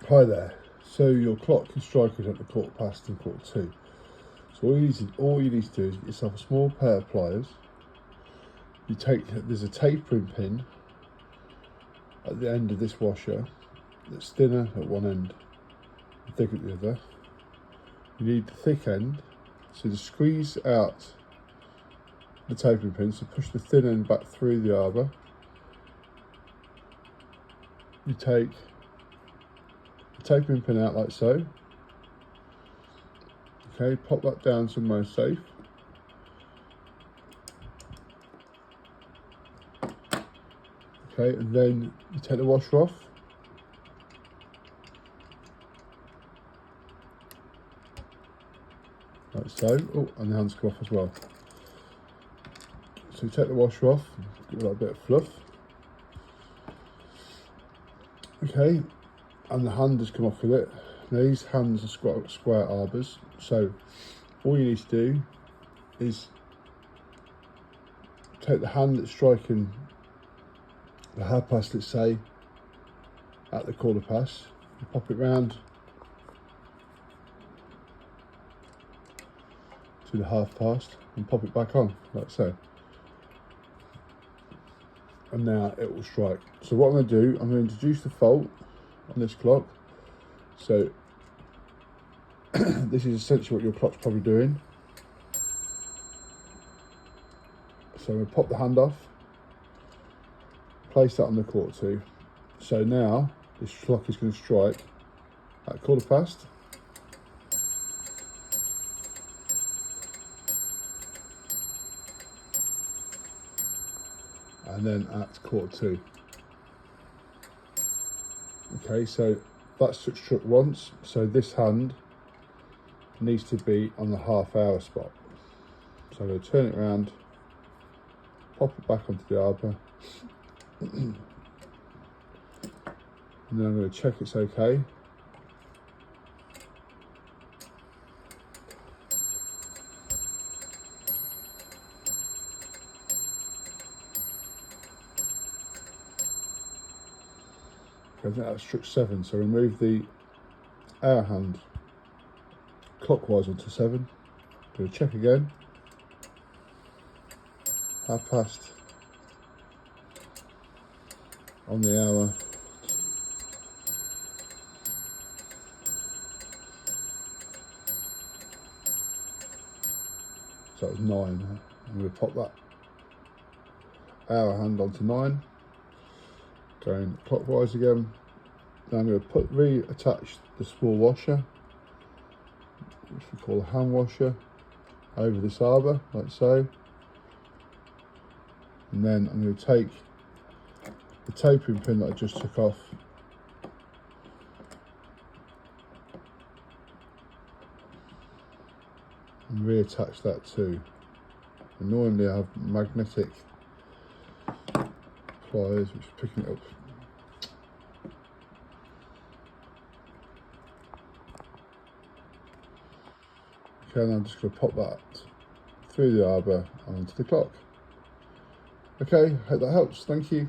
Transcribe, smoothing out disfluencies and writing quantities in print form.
Hi there. So your clock is striking at the 2:15 and 2:45. So all you need to do is get yourself a small pair of pliers. There's a tapering pin at the end of this washer that's thinner at one end and thick at the other. You need the thick end, so to squeeze out the tapering pin, so push the thin end back through the arbor. You take the tapering pin out like so. Okay, pop that down somewhere safe. Okay, and then you take the washer off. Like so. Oh, and the hands come off as well. So you take the washer off, give it a bit of fluff. Okay, and the hand has come off with it. Now these hands are square arbors, so all you need to do is take the hand that's striking the 1/2 let's say, at the 1/4, you pop it round to the 1/2 and pop it back on, like so. And now it will strike. So what I'm going to do, I'm going to introduce the fault on this clock. So this is essentially what your clock's probably doing. So I'm going to pop the hand off, place that on the 2:45. So now this clock is going to strike at 1/4. And then at 1/4. Okay, so that's struck once. So this hand needs to be on the 1/2 hour spot. So I'm going to turn it around, pop it back onto the arbor, and then I'm going to check it's okay. I think that struck 7, so remove the hour hand clockwise onto 7. Going to check again. 1/2 on the hour. So it was 9. I'm going to pop that hour hand onto 9. Going clockwise again. Now I'm going to reattach the small washer, which we call a hand washer, over this arbor, like so. And then I'm going to take the tapering pin that I just took off and reattach that too. And normally I have magnetic pliers which are picking it up. Okay, and I'm just going to pop that through the arbor and onto the clock. Okay, hope that helps. Thank you.